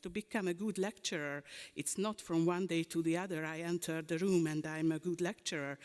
to become a good lecturer, it's not from one day to the other I enter the room and I'm a good lecturer.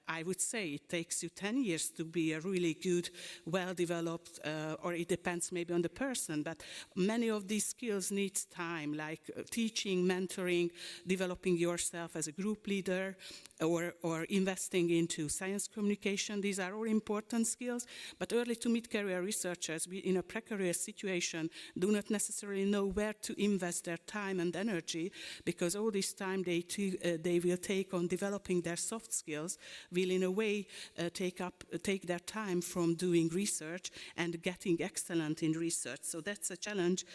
I would say it takes you 10 years to be a really good, well-developed, or it depends maybe on the person, but many of these skills need time, like teaching, mentoring, developing yourself as a group leader, or investing into science communication. These are all important skills, but early to mid-career researchers in a precarious situation do not necessarily know where to invest their time and energy, because all this time they will take on developing their soft skills, will in a way take their time from doing research and getting excellent in research. So that's a challenge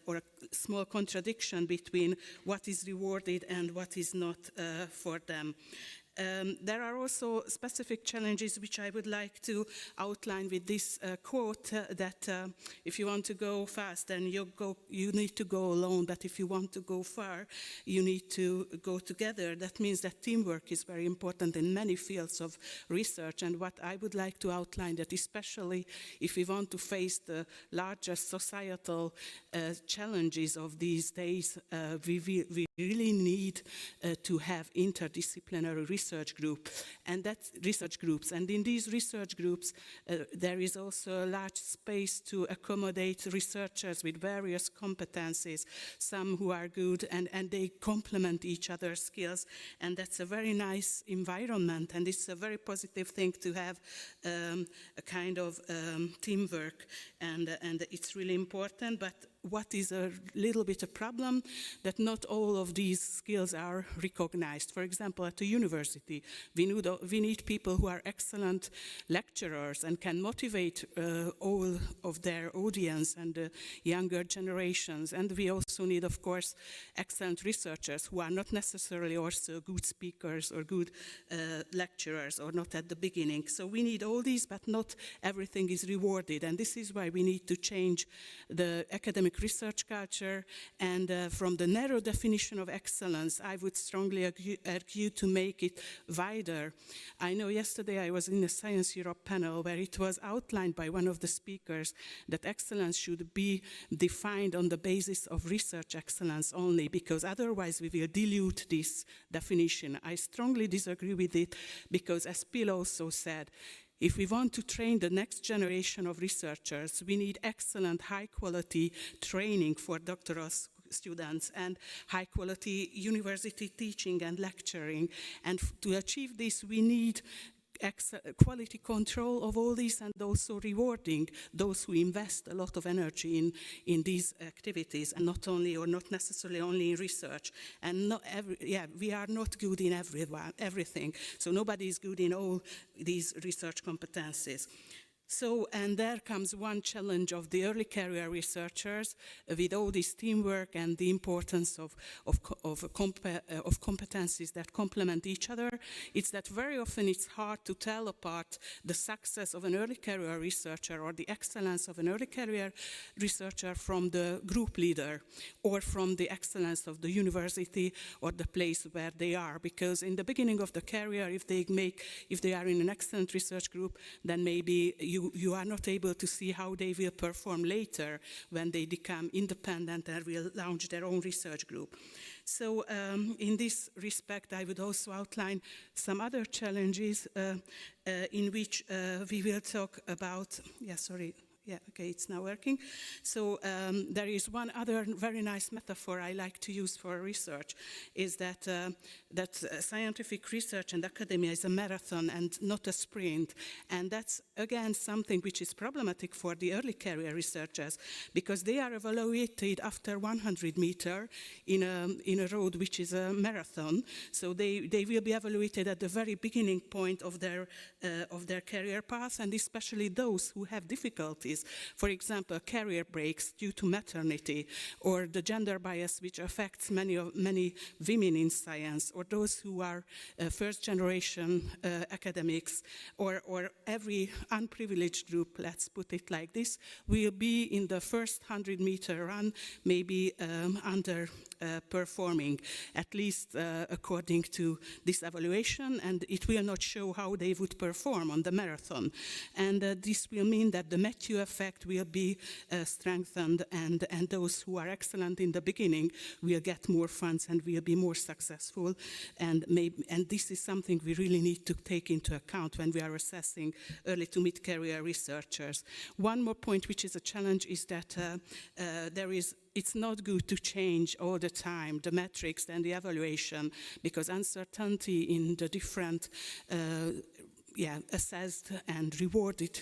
or a small contradiction between what is rewarded and what is not for them. There are also specific challenges which I would like to outline with this quote that if you want to go fast, then you need to go alone, but if you want to go far, you need to go together. That means that teamwork is very important in many fields of research, and what I would like to outline that especially if we want to face the largest societal challenges of these days, we really need to have interdisciplinary research groups, and in these research groups there is also a large space to accommodate researchers with various competencies, some who are good and they complement each other's skills, and that's a very nice environment, and it's a very positive thing to have a kind of teamwork, and it's really important. But what is a little bit a problem, that not all of these skills are recognized. For example, at a university, we need people who are excellent lecturers and can motivate all of their audience and the younger generations. And we also need, of course, excellent researchers who are not necessarily also good speakers or good lecturers, or not at the beginning. So we need all these, but not everything is rewarded. And this is why we need to change the academic research culture, and from the narrow definition of excellence, I would strongly argue to make it wider. I know yesterday I was in a Science Europe panel where it was outlined by one of the speakers that excellence should be defined on the basis of research excellence only, because otherwise we will dilute this definition. I strongly disagree with it, because as Phil also said, if we want to train the next generation of researchers, we need excellent, high-quality training for doctoral students and high-quality university teaching and lecturing. And to achieve this, we need quality control of all this, and also rewarding those who invest a lot of energy in these activities, and not only, or not necessarily only in research. And we are not good in everything. So nobody is good in all these research competencies. So, and there comes one challenge of the early career researchers with all this teamwork and the importance of competencies that complement each other. It's that very often it's hard to tell apart the success of an early career researcher or the excellence of an early career researcher from the group leader or from the excellence of the university or the place where they are. Because in the beginning of the career, if they are in an excellent research group, then maybe you are not able to see how they will perform later when they become independent and will launch their own research group. So in this respect, I would also outline some other challenges in which we will talk about, it's now working. So there is one other very nice metaphor I like to use for research, is that scientific research and academia is a marathon and not a sprint. And that's, again, something which is problematic for the early career researchers, because they are evaluated after 100 meters in a road which is a marathon. So they will be evaluated at the very beginning point of their career path, and especially those who have difficulties. For example, career breaks due to maternity, or the gender bias which affects many women in science, or those who are first-generation academics, or every unprivileged group, let's put it like this, will be in the first 100-meter run maybe underperforming, at least according to this evaluation, and it will not show how they would perform on the marathon. And this will mean that the mature effect will be strengthened, and those who are excellent in the beginning will get more funds and will be more successful. And this is something we really need to take into account when we are assessing early to mid-career researchers. One more point, which is a challenge, is that it's not good to change all the time the metrics and the evaluation, because uncertainty in the different assessed and rewarded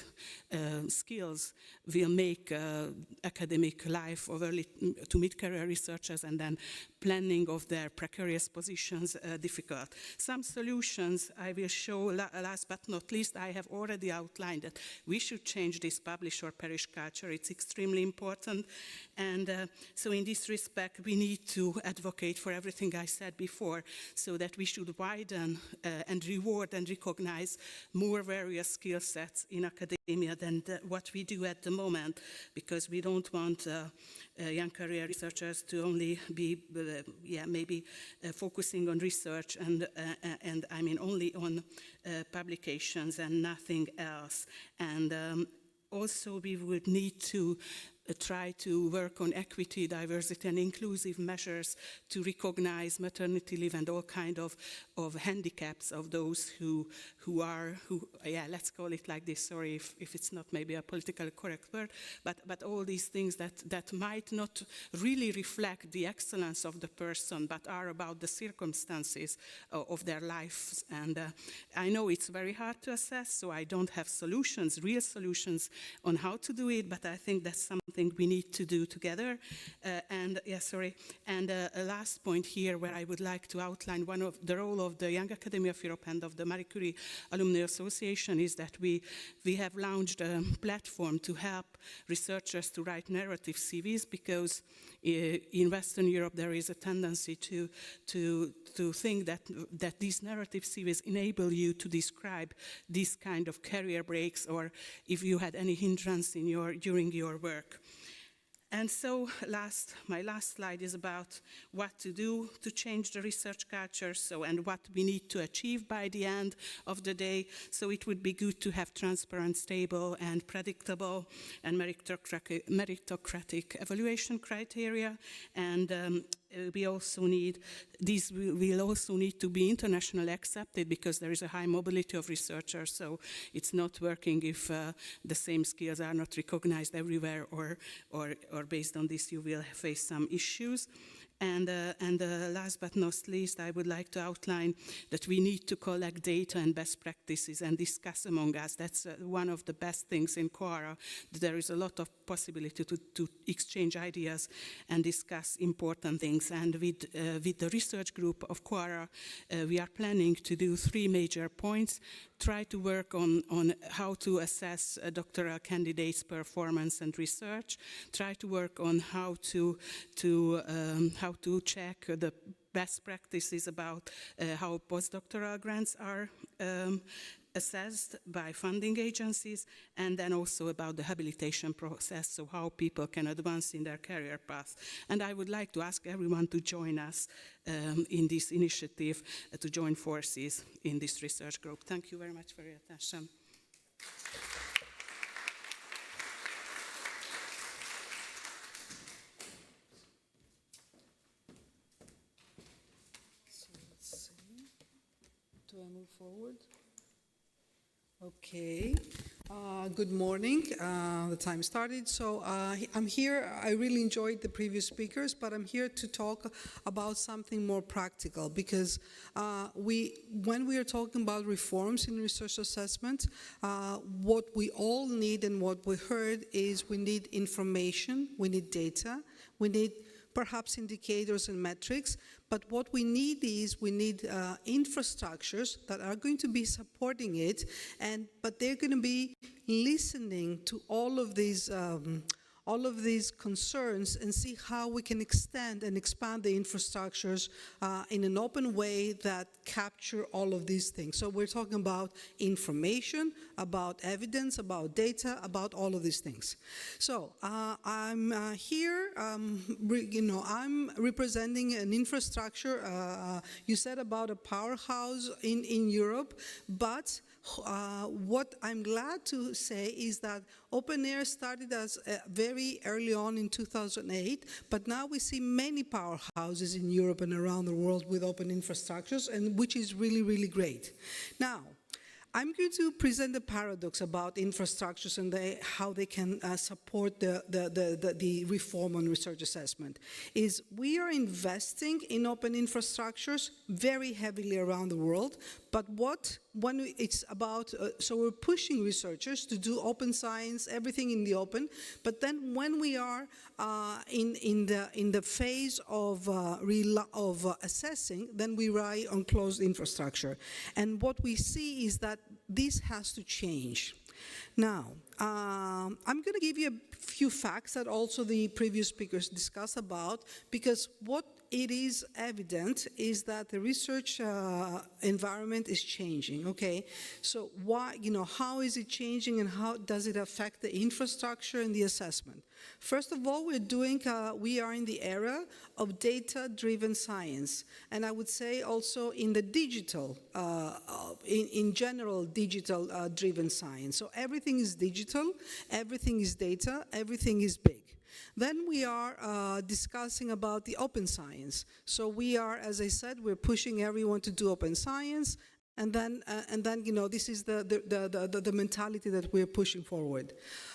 skills will make academic life of early to mid-career researchers and then planning of their precarious positions difficult. Some solutions I will show last but not least. I have already outlined that we should change this publish or perish culture. It's extremely important. And so in this respect, we need to advocate for everything I said before, so that we should widen and reward and recognize more various skill sets in academia than what we do at the moment, because we don't want young career researchers to only be maybe focusing on research and I mean only on publications and nothing else. And also we would need to try to work on equity, diversity, and inclusive measures to recognize maternity leave and all kind of handicaps of those who let's call it like this, sorry if it's not maybe a politically correct word, but all these things that might not really reflect the excellence of the person, but are about the circumstances of their lives. And I know it's very hard to assess, so I don't have real solutions on how to do it, but I think that's something we need to do together. And a last point here where I would like to outline one of the role of the Young Academy of Europe and of the Marie Curie Alumni Association is that we have launched a platform to help researchers to write narrative CVs, because in Western Europe there is a tendency to think that these narrative CVs enable you to describe these kind of career breaks, or if you had any hindrance during your work. And so my last slide is about what to do to change the research culture, and what we need to achieve by the end of the day. So it would be good to have transparent, stable, and predictable and meritocratic evaluation criteria. And we also need, these will also need to be internationally accepted, because there is a high mobility of researchers, so it's not working if the same skills are not recognized everywhere, or based on this you will face some issues. And last but not least, I would like to outline that we need to collect data and best practices and discuss among us. That's one of the best things in Quora. There is a lot of possibility to exchange ideas and discuss important things. And with the research group of Quora, we are planning to do 3 major points. Try to work on how to assess doctoral candidates' performance and research. Try to work on how to check the best practices about how postdoctoral grants are assessed by funding agencies, and then also about the habilitation process, so how people can advance in their career path. And I would like to ask everyone to join us in this initiative, to join forces in this research group. Thank you very much for your attention. So let's see. Do I move forward? Okay. Good morning. The time started. So I'm here. I really enjoyed the previous speakers, but I'm here to talk about something more practical, because when we are talking about reforms in research assessment, what we all need and what we heard is we need information, we need data, we need perhaps indicators and metrics, but what we need is we need infrastructures that are going to be supporting it, but they're going to be listening to all of these concerns and see how we can extend and expand the infrastructures in an open way that capture all of these things. So we're talking about information, about evidence, about data, about all of these things. So I'm here, I'm representing an infrastructure. You said about a powerhouse in Europe, but what I'm glad to say is that open air started as very early on in 2008, but now we see many powerhouses in Europe and around the world with open infrastructures, and which is really, really great. Now, I'm going to present the paradox about infrastructures and how they can support the reform on research assessment. Is we are investing in open infrastructures very heavily around the world, but when it's about, so we're pushing researchers to do open science, everything in the open, but then when we are in the phase of assessing, then we rely on closed infrastructure. And what we see is that this has to change. Now, I'm going to give you a few facts that also the previous speakers discussed about, because what it is evident is that the research environment is changing, okay? So why, how is it changing and how does it affect the infrastructure and the assessment? First of all, we are in the era of data-driven science, and I would say also in the digital, in general, digital-driven science. So everything is digital, everything is data, everything is big. Then we are discussing about the open science. So we are, as I said, we're pushing everyone to do open science, and then this is the mentality that we're pushing forward.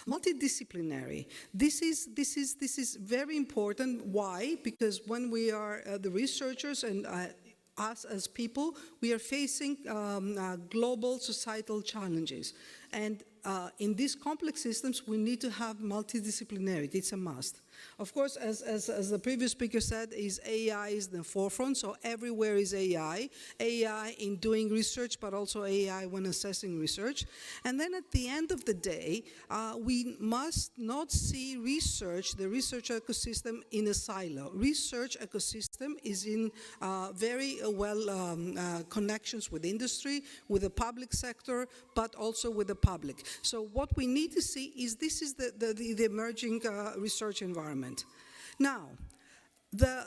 Multidisciplinary. This is very important. Why? Because when we are the researchers and us as people, we are facing global societal challenges. And in these complex systems, we need to have multidisciplinarity. It's a must. Of course, as the previous speaker said, AI is the forefront, so everywhere is AI. AI in doing research, but also AI when assessing research. And then at the end of the day, we must not see research, the research ecosystem, in a silo. Research ecosystem is in very connections with industry, with the public sector, but also with the public. So what we need to see is this is the emerging research environment. Now, the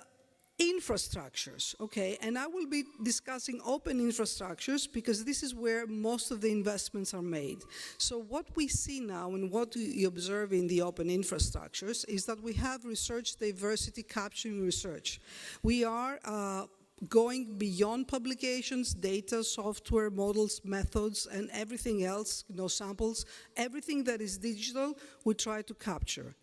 infrastructures, okay, and I will be discussing open infrastructures because this is where most of the investments are made. So what we see now and what we observe in the open infrastructures is that we have research diversity capturing research. We are going beyond publications, data, software, models, methods, and everything else, samples, everything that is digital, we try to capture.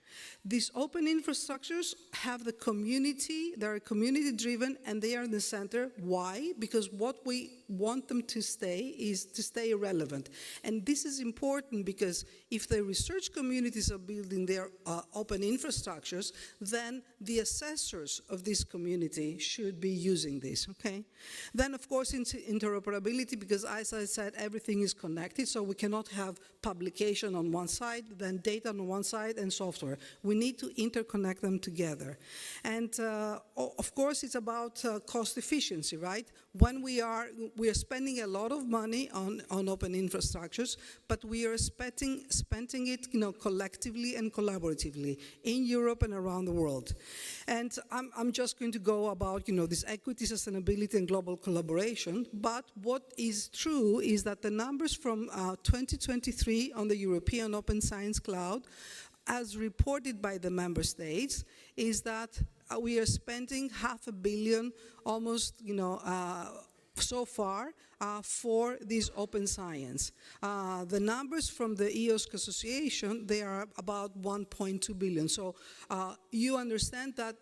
These open infrastructures have the community, they're community-driven, and they are in the center. Why? Because what we want them to stay is to stay relevant. And this is important because if the research communities are building their open infrastructures, then the assessors of this community should be using this, okay? Then, of course, interoperability, because as I said, everything is connected, so we cannot have publication on one side, then data on one side, and software. We need to interconnect them together. And of course, it's about cost efficiency, right? When we are spending a lot of money on open infrastructures, but we are spending it, collectively and collaboratively in Europe and around the world. And I'm just going to go about, this equity, sustainability, and global collaboration. But what is true is that the numbers from 2023 on the European Open Science Cloud, as reported by the member states, is that we are spending $500 million almost, so far for this open science. The numbers from the EOSC Association, they are about 1.2 billion. So you understand that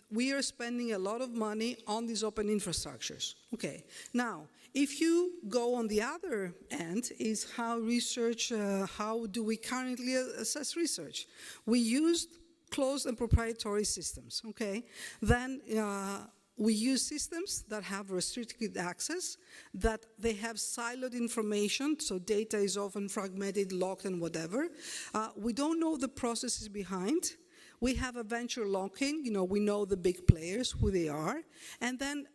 we are spending a lot of money on these open infrastructures. Okay, now, if you go on the other end, is how research, how do we currently assess research? We used closed and proprietary systems, okay? Then we use systems that have restricted access, that they have siloed information, so data is often fragmented, locked, and whatever. We don't know the processes behind. We have a venture lock-in, we know the big players, who they are, and then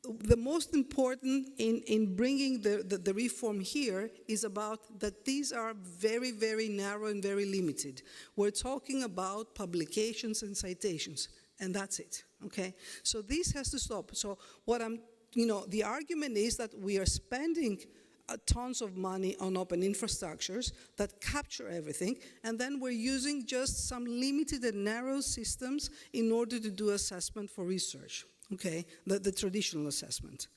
the most important in bringing the reform here is about that these are very, very narrow and very limited. We're talking about publications and citations, and that's it, okay? So this has to stop. So what the argument is that we are spending tons of money on open infrastructures that capture everything, and then we're using just some limited and narrow systems in order to do assessment for research, okay, the traditional assessment.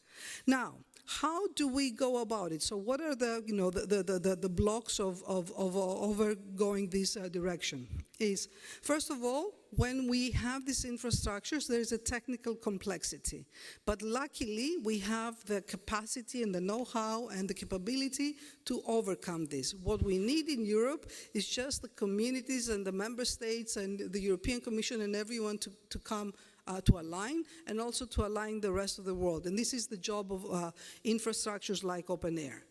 Now, how do we go about it? So what are the blocks of overgoing this direction? Is, first of all, when we have these infrastructures, there is a technical complexity. But luckily, we have the capacity and the know-how and the capability to overcome this. What we need in Europe is just the communities and the member states and the European Commission and everyone to come to align, and also to align the rest of the world. And this is the job of infrastructures like open air.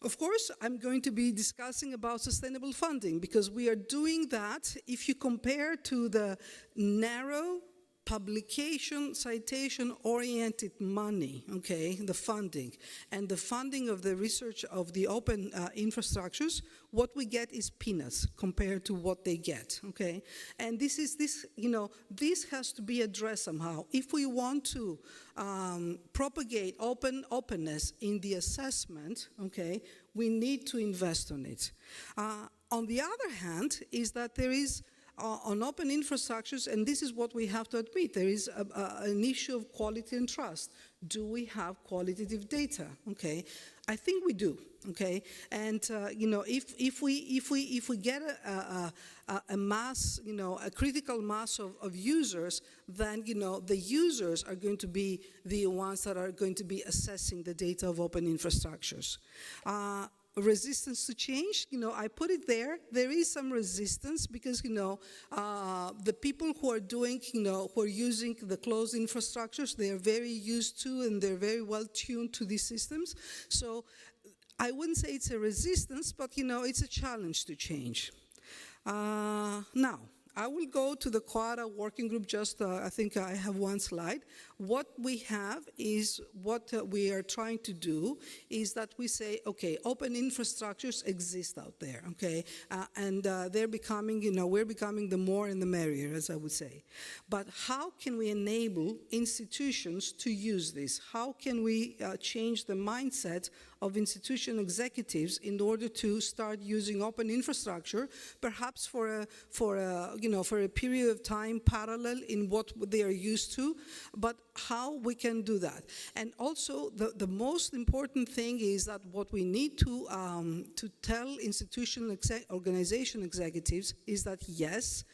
Of course, I'm going to be discussing about sustainable funding, because we are doing that if you compare to the narrow publication, citation-oriented money, okay, the funding, and the funding of the research of the open infrastructures, what we get is peanuts compared to what they get, okay? And this has to be addressed somehow. If we want to propagate openness in the assessment, okay, we need to invest on it. On the other hand, is that there is on open infrastructures, and this is what we have to admit, there is an issue of quality and trust. Do we have qualitative data? Okay, I think we do. Okay, and if we get a mass, a critical mass of users, then the users are going to be the ones that are going to be assessing the data of open infrastructures. Resistance to change, I put it there. There is some resistance because, the people who are doing, who are using the closed infrastructures, they are very used to and they're very well tuned to these systems. So I wouldn't say it's a resistance, but, it's a challenge to change. Now, I will go to the Quara working group, just I think I have one slide. What we have is, what we are trying to do is that we say, okay, open infrastructures exist out there, okay? And they're becoming, we're becoming the more and the merrier, as I would say. But how can we enable institutions to use this? How can we change the mindset of institution executives in order to start using open infrastructure, perhaps for a period of time parallel in what they are used to, but how we can do that. And also, the most important thing is that what we need to tell organization executives is that, yes,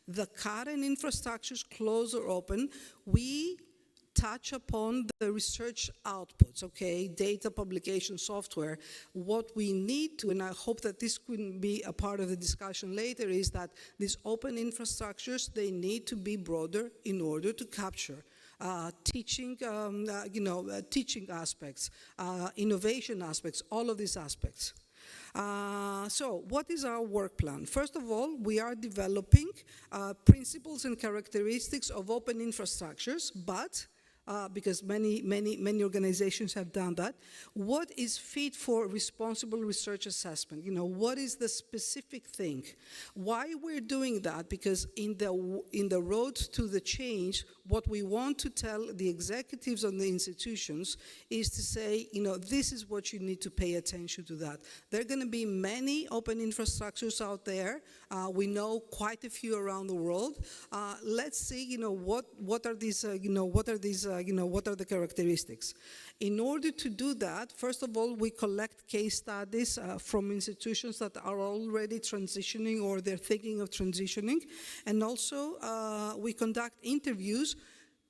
the current infrastructures, closed or open, we touch upon the research outputs, okay, data publication software. What we need to, and I hope that this could be a part of the discussion later, is that these open infrastructures, they need to be broader in order to capture teaching, teaching aspects, innovation aspects, all of these aspects. So what is our work plan? First of all, we are developing principles and characteristics of open infrastructures, but because many organizations have done that. What is fit for responsible research assessment? What is the specific thing? Why we're doing that? Because in the road to the change, what we want to tell the executives of the institutions is to say, this is what you need to pay attention to that. There are going to be many open infrastructures out there. We know quite a few around the world. Let's see, what are these, what are the characteristics? In order to do that, first of all, we collect case studies from institutions that are already transitioning or they're thinking of transitioning. And also, we conduct interviews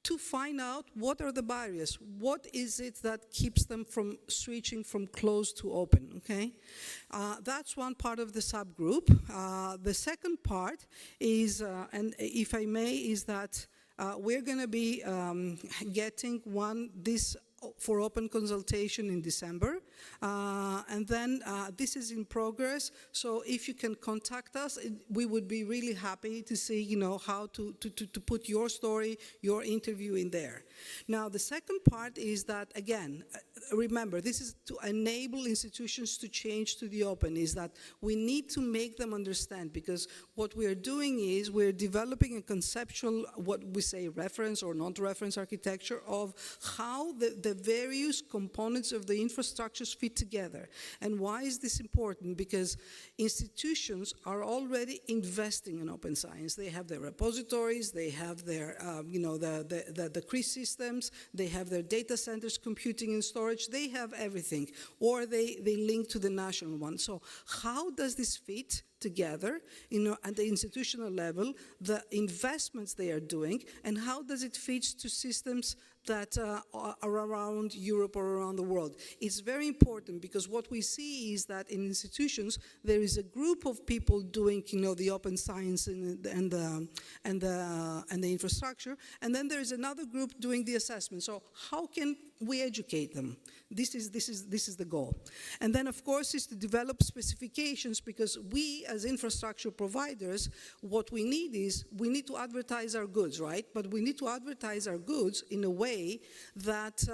to find out what are the barriers. What is it that keeps them from switching from closed to open, okay? That's one part of the subgroup. The second part is, and if I may, is that we're going to be getting this for open consultation in December, and then this is in progress. So if you can contact us, we would be really happy to see, how to put your story, your interview in there. Now, the second part is that, again, remember, this is to enable institutions to change to the open, is that we need to make them understand, because what we're doing is we're developing a conceptual, what we say, reference or non-reference architecture of how the various components of the infrastructure infrastructures fit together. And why is this important? Because institutions are already investing in open science. They have their repositories, they have their, the CRIS systems, they have their data centers, computing and storage, they have everything. Or they link to the national one. So how does this fit together, at the institutional level, the investments they are doing, and how does it fit to systems that are around Europe or around the world? It's very important because what we see is that in institutions there is a group of people doing, the open science and the infrastructure, and then there is another group doing the assessment. So how can we educate them? This is the goal. And then, of course, is to develop specifications, because we, as infrastructure providers, what we need is, we need to advertise our goods, right? But we need to advertise our goods in a way that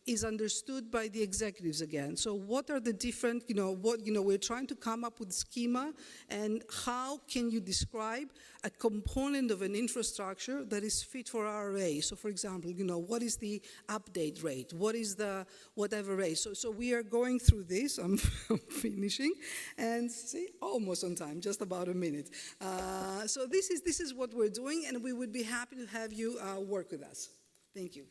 is understood by the executives again. So what are the different, we're trying to come up with schema, and how can you describe a component of an infrastructure that is fit for our array? So for example, what is the update rate? What is the whatever rate? So we are going through this. I'm finishing, and see, almost on time, just about a minute. So this is what we're doing, and we would be happy to have you work with us. Thank you.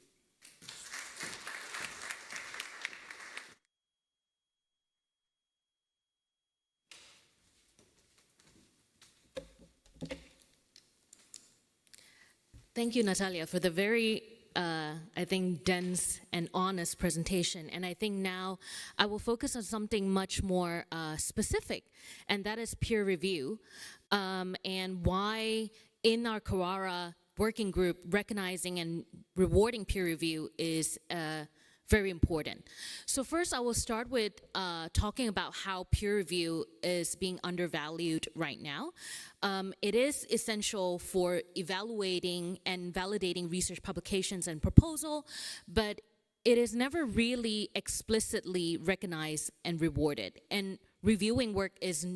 Thank you, Natalia, for the very, I think, dense and honest presentation. And I think now I will focus on something much more specific, and that is peer review, and why in our Carrara working group, recognizing and rewarding peer review is very important. So first, I will start with talking about how peer review is being undervalued right now. It is essential for evaluating and validating research publications and proposal, but it is never really explicitly recognized and rewarded. And reviewing work is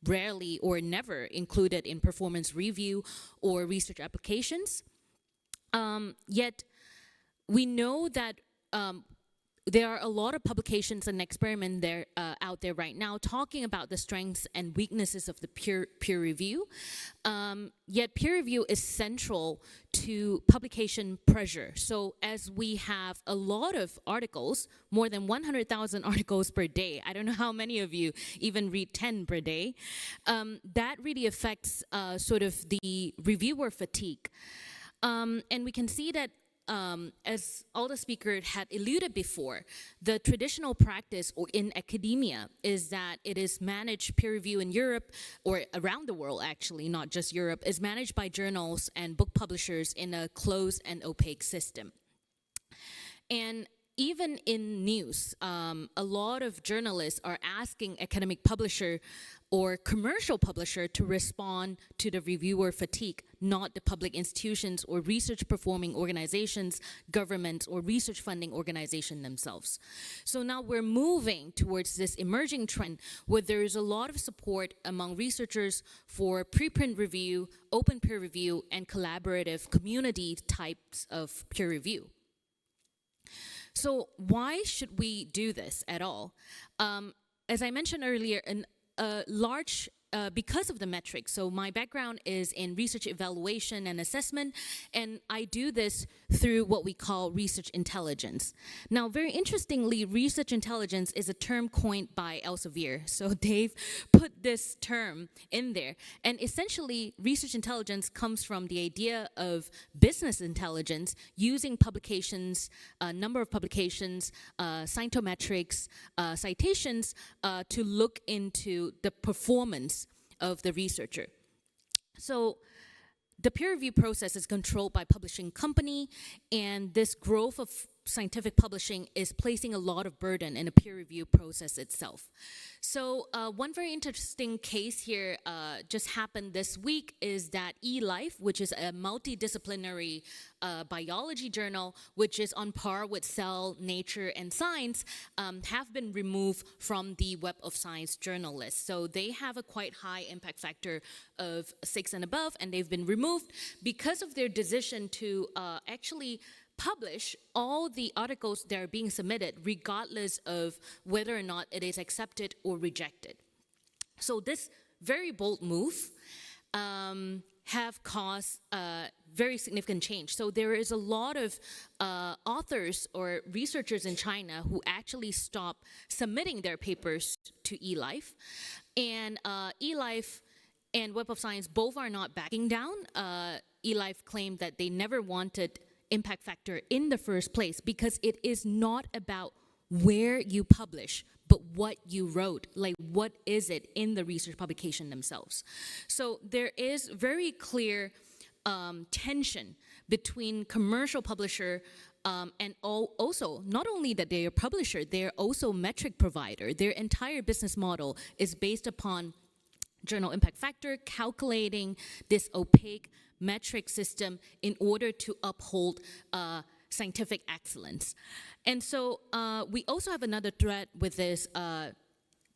rarely or never included in performance review or research applications. Yet, we know that there are a lot of publications and experiments out there right now talking about the strengths and weaknesses of the peer review. Yet peer review is central to publication pressure. So as we have a lot of articles, more than 100,000 articles per day, I don't know how many of you even read 10 per day, that really affects sort of the reviewer fatigue. And we can see that as all the speakers had alluded before, the traditional practice in academia is that it is managed, peer review in Europe, or around the world actually, not just Europe, is managed by journals and book publishers in a closed and opaque system. And even in news, a lot of journalists are asking academic publisher or commercial publisher to respond to the reviewer fatigue, not the public institutions or research performing organizations, governments, or research funding organizations themselves. So now we're moving towards this emerging trend where there is a lot of support among researchers for preprint review, open peer review, and collaborative community types of peer review. So why should we do this at all? As I mentioned earlier, because of the metrics. So my background is in research evaluation and assessment, and I do this through what we call research intelligence. Now, very interestingly, research intelligence is a term coined by Elsevier. So Dave put this term in there. And essentially, research intelligence comes from the idea of business intelligence using publications, number of publications, scientometrics, citations to look into the performance of the researcher. So the peer review process is controlled by publishing company, and this growth of scientific publishing is placing a lot of burden in the peer review process itself. So one very interesting case here just happened this week is that eLife, which is a multidisciplinary biology journal, which is on par with Cell, Nature, and Science, have been removed from the Web of Science journal list. So they have a quite high impact factor of 6 and above, and they've been removed because of their decision to actually publish all the articles that are being submitted, regardless of whether or not it is accepted or rejected. So this very bold move have caused very significant change. So there is a lot of authors or researchers in China who actually stop submitting their papers to eLife. And eLife and Web of Science both are not backing down. eLife claimed that they never wanted impact factor in the first place because it is not about where you publish, but what you wrote, like what is it in the research publication themselves. So there is very clear tension between commercial publisher and also not only that they're a publisher, they're also metric provider. Their entire business model is based upon journal impact factor, calculating this opaque metric system in order to uphold scientific excellence. And so we also have another threat with this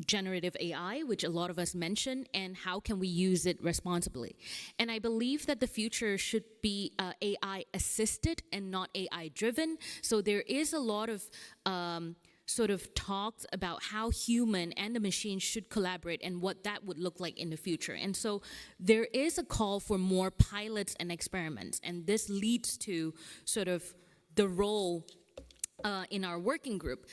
generative AI, which a lot of us mention, and how can we use it responsibly. And I believe that the future should be AI assisted and not AI driven. So there is a lot of sort of talks about how human and the machine should collaborate and what that would look like in the future. And so there is a call for more pilots and experiments, and this leads to sort of the role in our working group.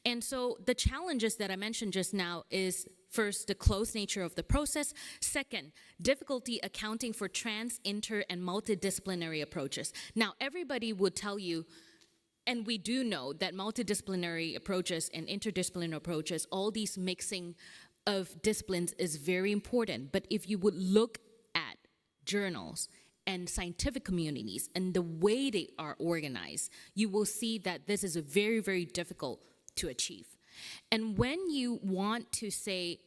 And so the challenges that I mentioned just now is first, the closed nature of the process. Second, difficulty accounting for trans, inter, and multidisciplinary approaches. Now, everybody would tell you, and we do know that multidisciplinary approaches and interdisciplinary approaches, all these mixing of disciplines is very important. But if you would look at journals and scientific communities and the way they are organized, you will see that this is very, very difficult to achieve. And when you want to say,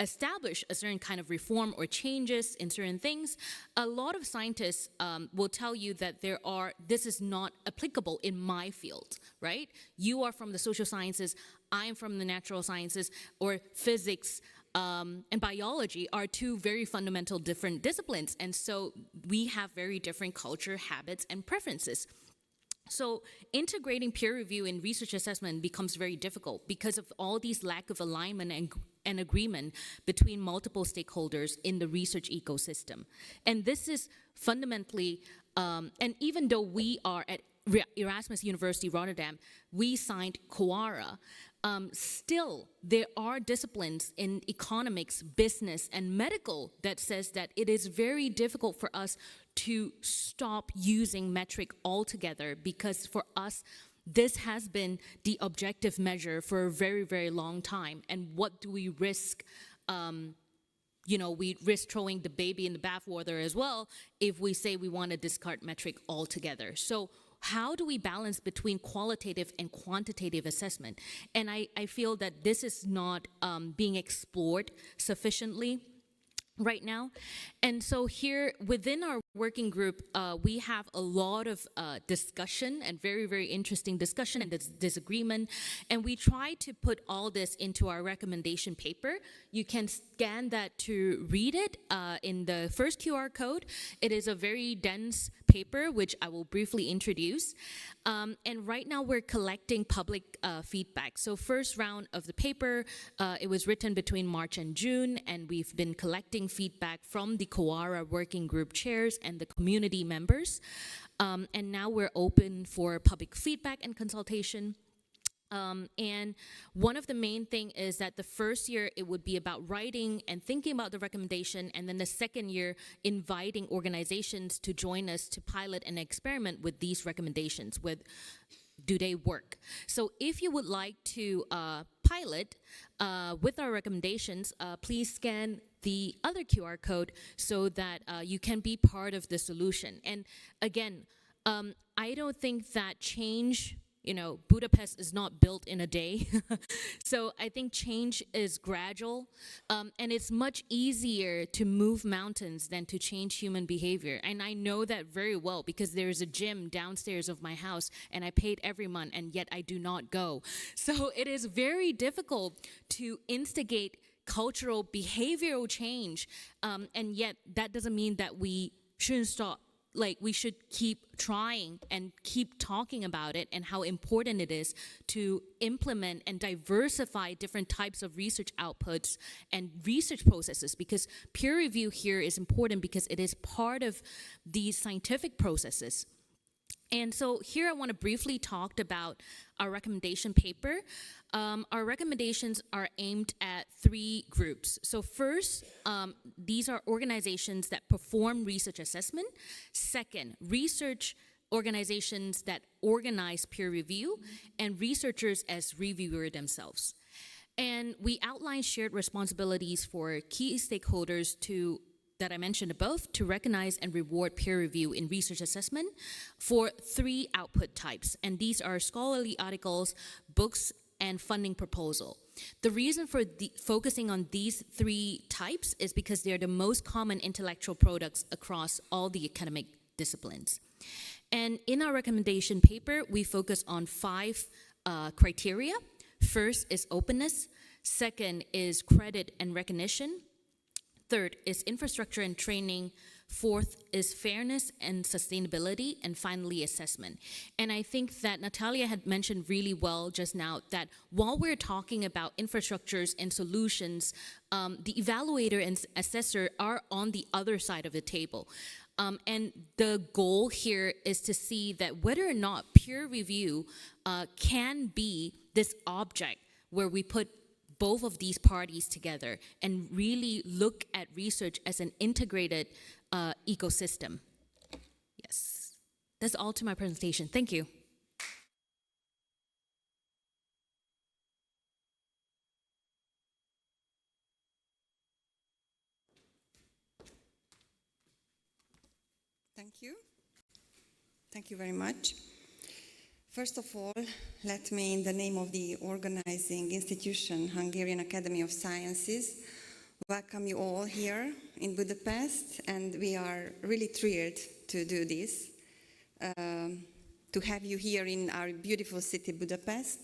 establish a certain kind of reform or changes in certain things, a lot of scientists will tell you that this is not applicable in my field, right? You are from the social sciences, I'm from the natural sciences, or physics and biology are two very fundamental different disciplines. And so we have very different culture, habits, and preferences. So integrating peer review in research assessment becomes very difficult because of all these lack of alignment and agreement between multiple stakeholders in the research ecosystem. And this is fundamentally, and even though we are at Erasmus University Rotterdam, we signed QARA, still there are disciplines in economics, business, and medical that says that it is very difficult for us to stop using metric altogether, because for us, this has been the objective measure for a very, very long time. And what do we risk? We risk throwing the baby in the bathwater as well if we say we want to discard metric altogether. So how do we balance between qualitative and quantitative assessment? And I feel that this is not being explored sufficiently right now. And so here within our working group, we have a lot of discussion and very, very interesting discussion and disagreement. And we try to put all this into our recommendation paper. You can scan that to read it in the first QR code. It is a very dense paper, which I will briefly introduce. And right now we're collecting public feedback. So first round of the paper, it was written between March and June, and we've been collecting feedback from the QARA working group chairs and the community members. And now we're open for public feedback and consultation. And one of the main thing is that the first year it would be about writing and thinking about the recommendation, and then the second year inviting organizations to join us to pilot and experiment with these recommendations. Do they work? So if you would like to pilot with our recommendations, please scan the other QR code so that you can be part of the solution. And again, I don't think that change, Budapest is not built in a day. So I think change is gradual, and it's much easier to move mountains than to change human behavior. And I know that very well because there's a gym downstairs of my house and I paid every month, and yet I do not go. So it is very difficult to instigate cultural behavioral change, and yet that doesn't mean that we shouldn't stop like we should keep trying and keep talking about it and how important it is to implement and diversify different types of research outputs and research processes, because peer review here is important because it is part of these scientific processes. And so here I want to briefly talk about our recommendation paper. Our recommendations are aimed at 3 groups. So first, these are organizations that perform research assessment. Second, research organizations that organize peer review, and researchers as reviewers themselves. And we outline shared responsibilities for key stakeholders that I mentioned above, to recognize and reward peer review in research assessment for 3 output types. And these are scholarly articles, books, and funding proposal. The reason for focusing on these 3 types is because they're the most common intellectual products across all the academic disciplines. And in our recommendation paper, we focus on 5 criteria. First is openness. Second is credit and recognition. Third is infrastructure and training. Fourth is fairness and sustainability. And finally, assessment. And I think that Natalia had mentioned really well just now that while we're talking about infrastructures and solutions, the evaluator and assessor are on the other side of the table. And the goal here is to see that whether or not peer review can be this object where we put both of these parties together and really look at research as an integrated ecosystem. Yes, that's all to my presentation. Thank you. Thank you. Thank you very much. First of all, let me, in the name of the organizing institution, Hungarian Academy of Sciences, welcome you all here in Budapest, and we are really thrilled to do this, to have you here in our beautiful city, Budapest.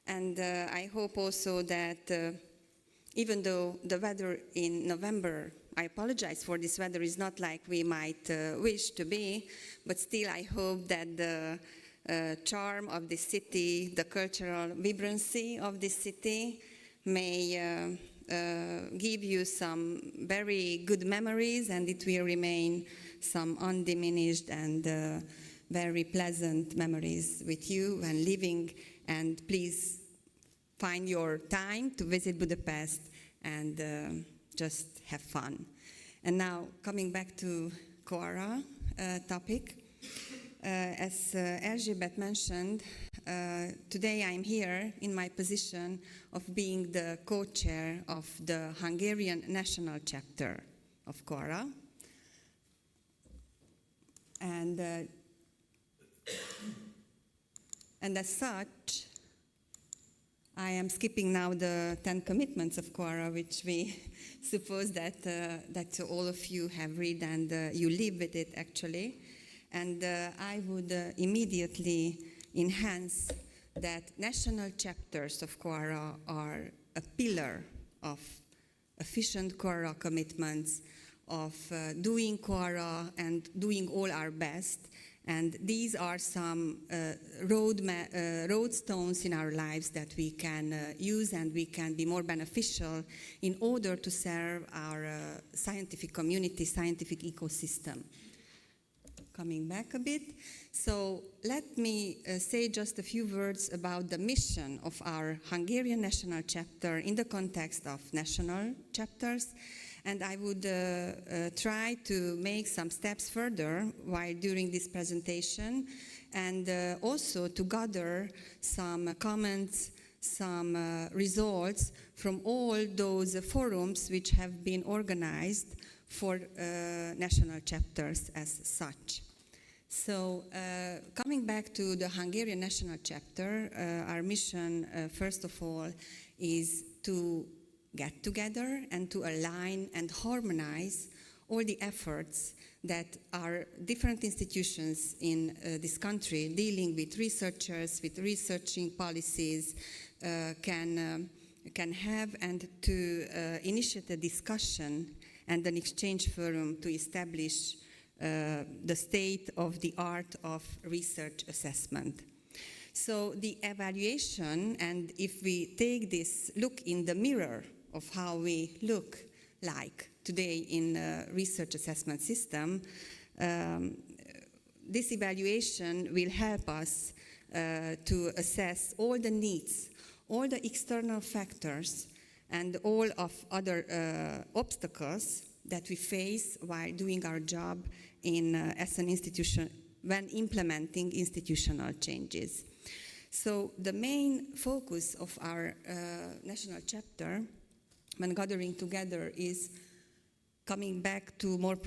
And I hope also that even though the weather in November, I apologize for this weather, is not like we might wish to be, but still I hope that the charm of this city, the cultural vibrancy of this city may give you some very good memories, and it will remain some undiminished and very pleasant memories with you when living. And please find your time to visit Budapest and just have fun. And now, coming back to Quora topic. As Erzsébet mentioned, today I'm here in my position of being the co-chair of the Hungarian national chapter of Quora. And as such, I am skipping now the 10 commitments of Quora, which we suppose that all of you have read and you live with it actually. And I would immediately enhance that national chapters of Quora are a pillar of efficient Quora commitments, of doing Quora and doing all our best. And these are some roadstones in our lives that we can use, and we can be more beneficial in order to serve our scientific community, scientific ecosystem. Coming back a bit, so let me say just a few words about the mission of our Hungarian national chapter in the context of national chapters. And I would try to make some steps further while during this presentation, and also to gather some comments, some results from all those forums which have been organized for national chapters as such. So coming back to the Hungarian national chapter, our mission, first of all, is to get together and to align and harmonize all the efforts that our different institutions in this country dealing with researchers, with researching policies can have, and to initiate a discussion and an exchange forum to establish the state of the art of research assessment. So the evaluation, and if we take this look in the mirror of how we look like today in a research assessment system, this evaluation will help us to assess all the needs, all the external factors, and all of other obstacles that we face while doing our job as an institution when implementing institutional changes. So the main focus of our national chapter when gathering together is coming back to more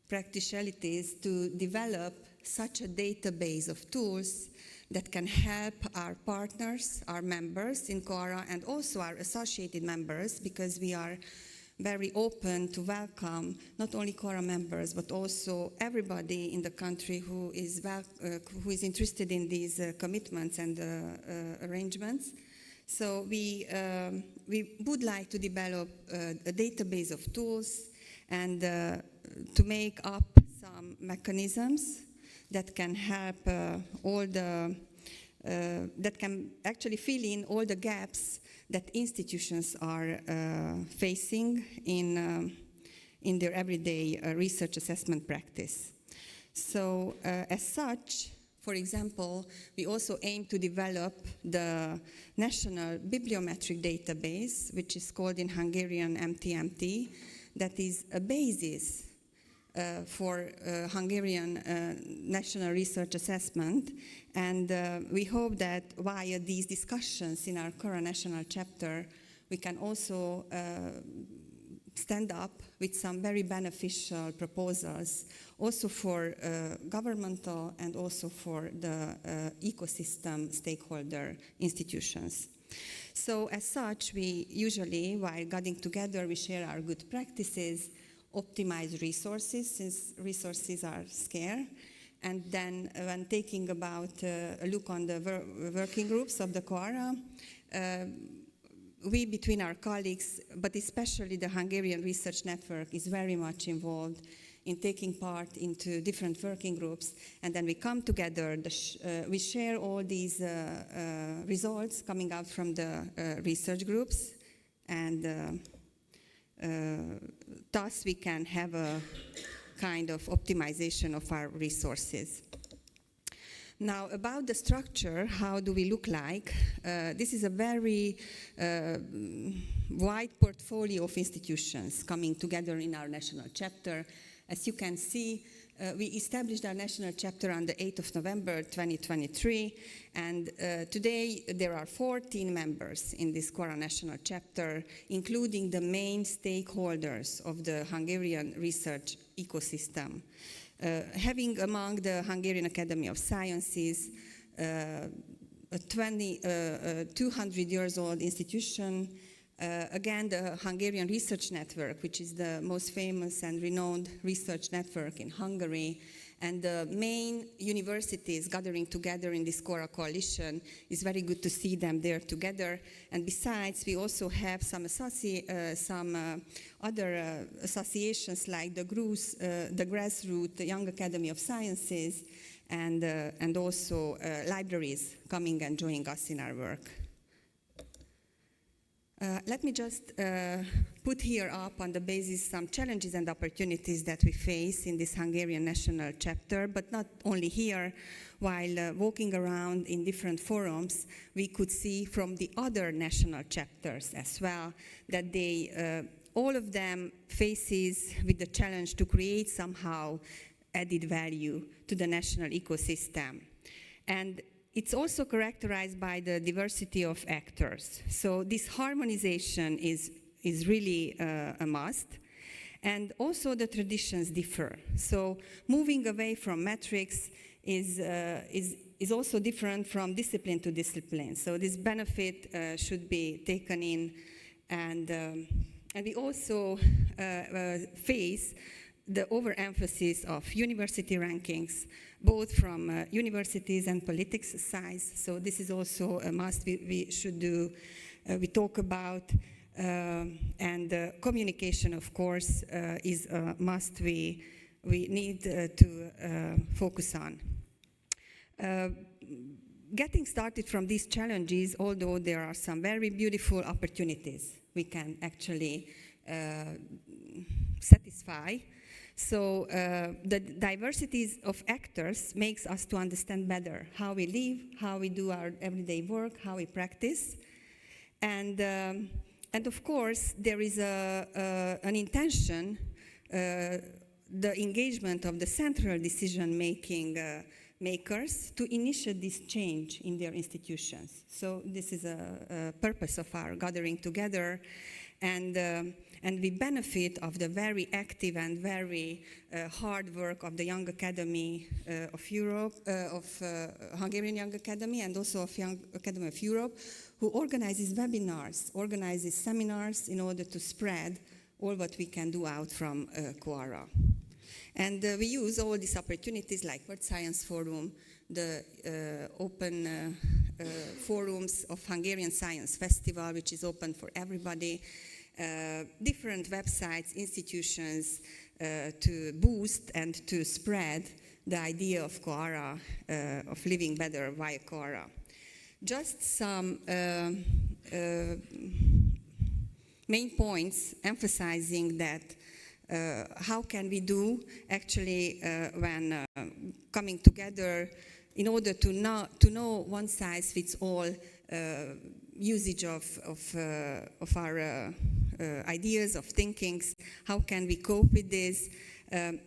practicalities to develop such a database of tools that can help our partners, our members in COARA, and also our associated members, because we are very open to welcome not only COARA members, but also everybody in the country who is interested in these commitments and arrangements. So we would like to develop a database of tools and to make up some mechanisms that can help that can actually fill in all the gaps that institutions are facing in their everyday research assessment practice. So as such, for example, we also aim to develop the national bibliometric database, which is called in Hungarian MTMT, that is a basis for Hungarian national research assessment. And we hope that via these discussions in our current national chapter, we can also stand up with some very beneficial proposals, also for governmental and also for the ecosystem stakeholder institutions. So as such, we usually, while getting together, we share our good practices, optimize resources, since resources are scarce, and then when taking about a look on the working groups of the COARA, we between our colleagues, but especially the Hungarian Research Network, is very much involved in taking part into different working groups, and then we come together, we share all these results coming out from the research groups, and thus we can have a kind of optimization of our resources. Now, about the structure, how do we look like? This is a very wide portfolio of institutions coming together in our national chapter. As you can see, we established our national chapter on the 8th of November 2023, and today there are 14 members in this COARA national chapter, including the main stakeholders of the Hungarian research ecosystem. Having among the Hungarian Academy of Sciences, a 200 years old institution, again, the Hungarian Research Network, which is the most famous and renowned research network in Hungary, and the main universities gathering together in this COARA coalition. Is very good to see them there together. And besides, we also have some other associations like the Grassroots, the Young Academy of Sciences, and also libraries coming and joining us in our work. Let me just put here up on the basis some challenges and opportunities that we face in this Hungarian national chapter, but not only here. While walking around in different forums, we could see from the other national chapters as well that they, all of them faces with the challenge to create somehow added value to the national ecosystem. And it's also characterized by the diversity of actors. So this harmonization is really a must. And also the traditions differ. So moving away from metrics is also different from discipline to discipline. So this benefit should be taken in. And we also face the overemphasis of university rankings, both from universities and politics sides. So this is also a must we should do, we talk about. And communication, of course, is a must we we need to focus on. Getting started from these challenges, although there are some very beautiful opportunities we can actually satisfy. So the diversities of actors makes us to understand better how we live, how we do our everyday work, how we practice. And of course, there is an intention, the engagement of the central decision-making makers to initiate this change in their institutions. So this is a purpose of our gathering together, and we benefit of the very active and very hard work of the Young Academy of Europe, Hungarian Young Academy, and also of Young Academy of Europe, who organizes webinars, organizes seminars in order to spread all what we can do out from Quora. And we use all these opportunities like World Science Forum, the open forums of Hungarian Science Festival, which is open for everybody, different websites, institutions to boost and to spread the idea of Quora, of living better via Quora. Just some main points emphasizing that how can we do actually when coming together in order to know one size fits all usage of our ideas, of thinkings, how can we cope with this?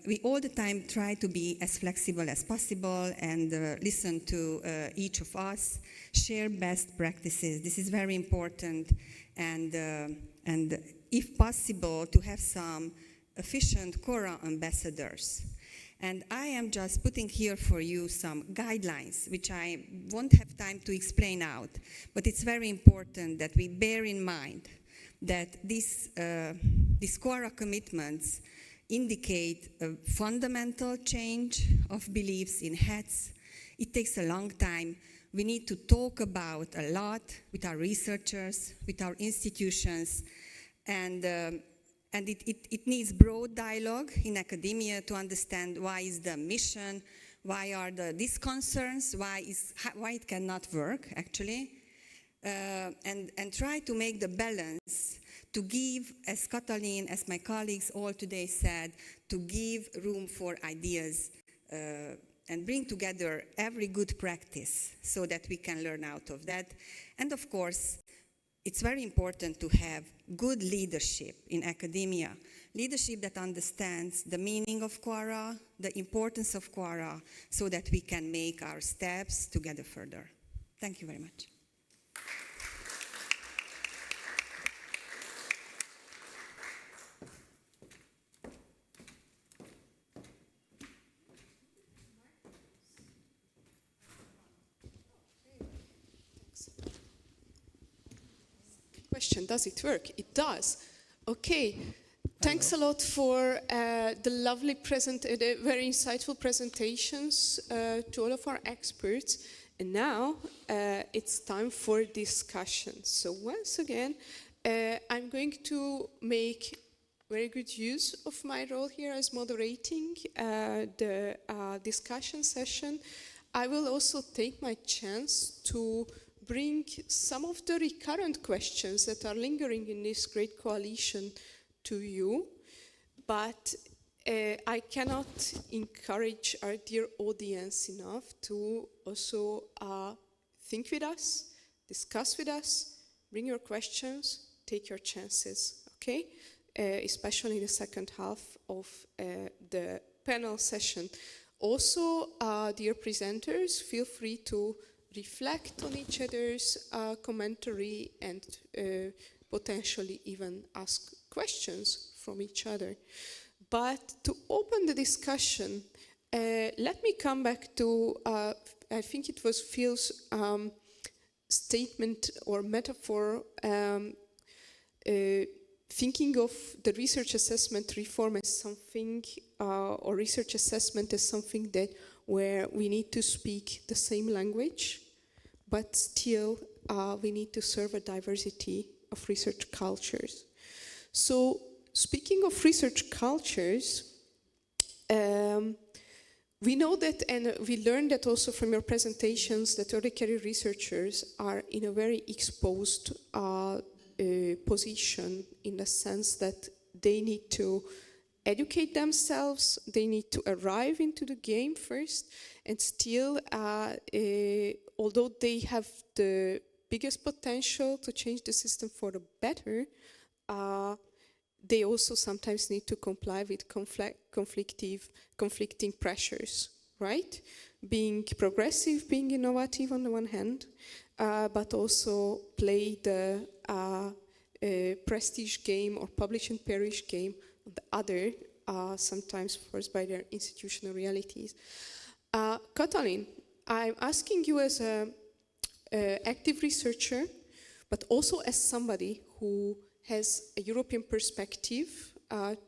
We all the time try to be as flexible as possible and listen to each of us, share best practices. This is very important, and if possible, to have some efficient Quora ambassadors. And I am just putting here for you some guidelines, which I won't have time to explain out, but it's very important that we bear in mind that these Quora commitments indicate a fundamental change of beliefs in heads. It takes a long time. We need to talk about a lot with our researchers, with our institutions, and it needs broad dialogue in academia to understand why is the mission, why are these concerns, why it cannot work actually, and try to make the balance to give, as Katalin, as my colleagues all today said, to give room for ideas and bring together every good practice so that we can learn out of that. And of course, it's very important to have good leadership in academia, leadership that understands the meaning of Quora, the importance of Quora, so that we can make our steps together further. Thank you very much. Question, does it work? It does. Okay, thanks a lot for the lovely very insightful presentations to all of our experts. And now it's time for discussion. So once again, I'm going to make very good use of my role here as moderating the discussion session. I will also take my chance to bring some of the recurrent questions that are lingering in this great coalition to you, but I cannot encourage our dear audience enough to also think with us, discuss with us, bring your questions, take your chances, okay? Especially in the second half of the panel session. Also, dear presenters, feel free to reflect on each other's commentary and potentially even ask questions from each other. But to open the discussion, let me come back to, I think it was Phil's statement or metaphor, thinking of the research assessment reform as something, or research assessment as something that where we need to speak the same language, but still we need to serve a diversity of research cultures. So speaking of research cultures, We know that, and we learned that also from your presentations, that early career researchers are in a very exposed position, in the sense that they need to educate themselves, they need to arrive into the game first, and still, although they have the biggest potential to change the system for the better, they also sometimes need to comply with conflicting pressures, right? Being progressive, being innovative on the one hand, but also play the prestige game or publish and perish game on the other, sometimes forced by their institutional realities. Katalin, I'm asking you as an active researcher, but also as somebody who has a European perspective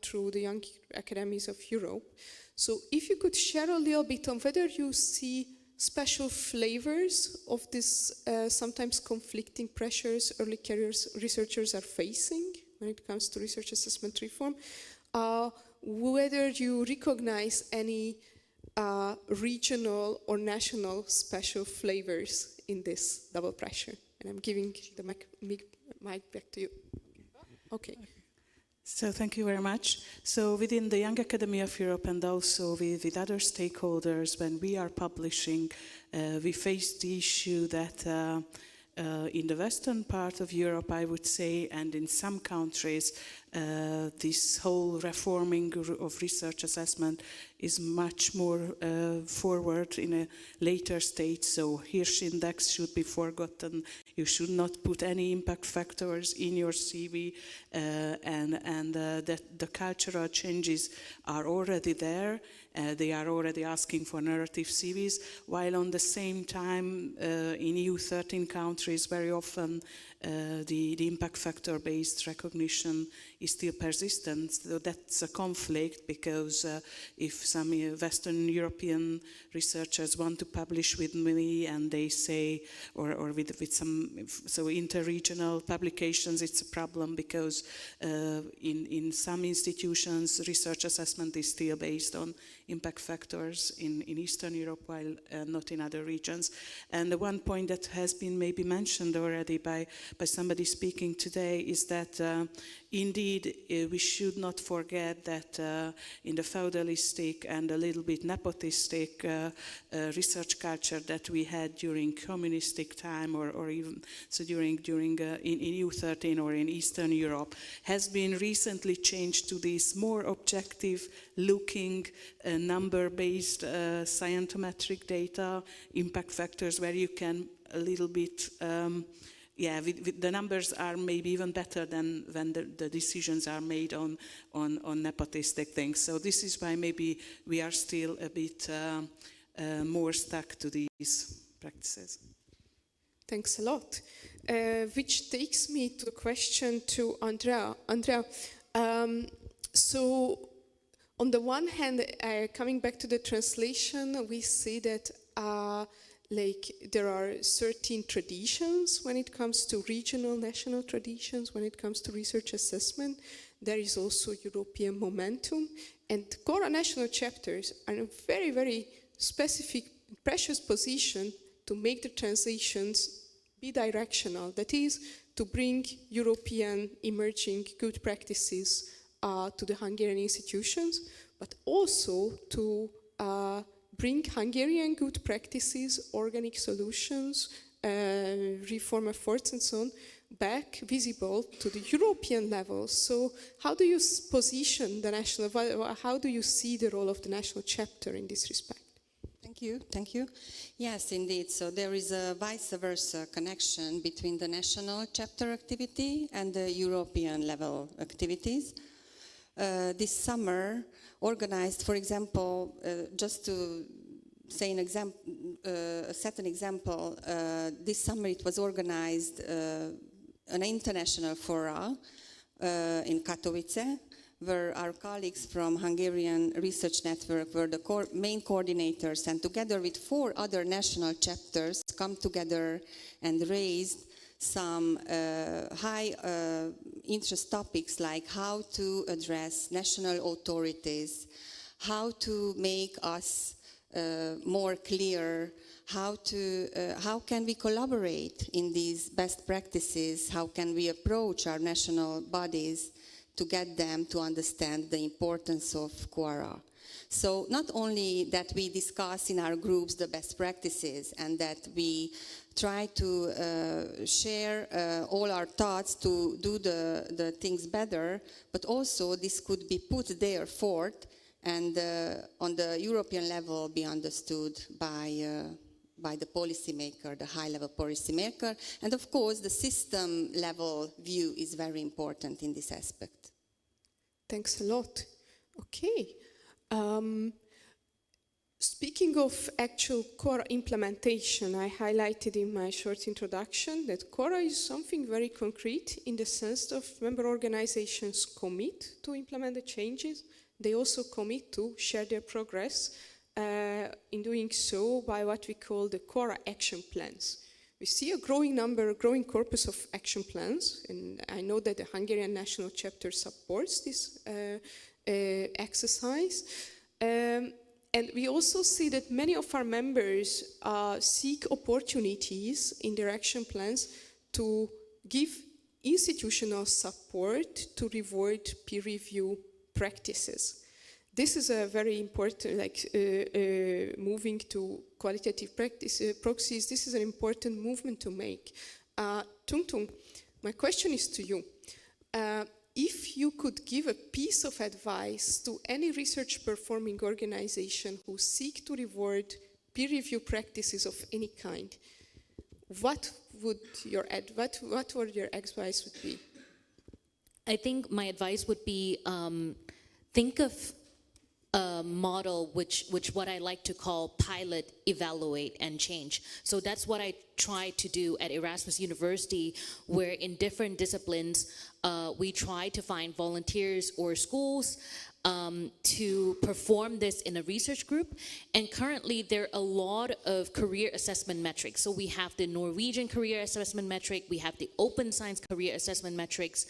through the Young Academies of Europe. So if you could share a little bit on whether you see special flavors of this sometimes conflicting pressures early careers researchers are facing when it comes to research assessment reform, whether you recognize any regional or national special flavors in this double pressure. And I'm giving the mic back to you. Okay. So thank you very much. So within the Young Academy of Europe and also with other stakeholders, when we are publishing, we face the issue that in the western part of Europe, I would say, and in some countries, this whole reforming of research assessment is much more forward in a later stage. So Hirsch index should be forgotten. You should not put any impact factors in your CV, and that the cultural changes are already there. They are already asking for narrative CVs, while on the same time in EU 13 countries, very often the impact factor-based recognition is still persistent. So that's a conflict, because if some Western European researchers want to publish with me and they say, or with some, so inter-regional publications, it's a problem, because in some institutions, research assessment is still based on impact factors in Eastern Europe, while not in other regions. And the one point that has been maybe mentioned already by somebody speaking today is that indeed we should not forget that in the feudalistic and a little bit nepotistic research culture that we had during communistic time, or even so during in EU 13 or in Eastern Europe, has been recently changed to this more objective looking number-based scientometric data, impact factors, where you can a little bit with the numbers are maybe even better than when the decisions are made on nepotistic things. So this is why maybe we are still a bit more stuck to these practices. Thanks a lot. Which takes me to the question to Andrea. Andrea, so on the one hand, coming back to the translation, we see that there are certain traditions when it comes to regional, national traditions, when it comes to research assessment. There is also European momentum, and core national chapters are in a very, very specific, precious position to make the transitions bidirectional. That is, to bring European emerging good practices to the Hungarian institutions, but also to bring Hungarian good practices, organic solutions, reform efforts and so on, back visible to the European level. So how do you position the national, how do you see the role of the national chapter in this respect? Thank you. Yes, indeed. So there is a vice versa connection between the national chapter activity and the European level activities. This summer, organized, for example, just to say an example, set an example, this summer it was organized an international fora in Katowice, where our colleagues from Hungarian Research Network were the main coordinators, and together with 4 other national chapters come together and raised some high interest topics, like how to address national authorities, how to make us more clear, how can we collaborate in these best practices, how can we approach our national bodies to get them to understand the importance of Quora. So not only that we discuss in our groups the best practices and that we try to share all our thoughts to do the things better, but also this could be put there forth and on the European level be understood by the policymaker, the high-level policymaker. And of course, the system-level view is very important in this aspect. Thanks a lot. Okay. Speaking of actual Quora implementation, I highlighted in my short introduction that Quora is something very concrete in the sense of member organizations commit to implement the changes. They also commit to share their progress in doing so by what we call the Quora action plans. We see a growing corpus of action plans, and I know that the Hungarian national chapter supports this exercise. And we also see that many of our members seek opportunities in their action plans to give institutional support to reward peer review practices. This is a very important, moving to qualitative proxies. This is an important movement to make. Tung Tung, my question is to you. If you could give a piece of advice to any research performing organization who seek to reward peer review practices of any kind, what would your advice would be? I think my advice would be think of a model which what I like to call pilot, evaluate, and change. So that's what I try to do at Erasmus University, where in different disciplines, we try to find volunteers or schools to perform this in a research group. And currently there are a lot of career assessment metrics. So we have the Norwegian career assessment metric, we have the Open Science career assessment metrics.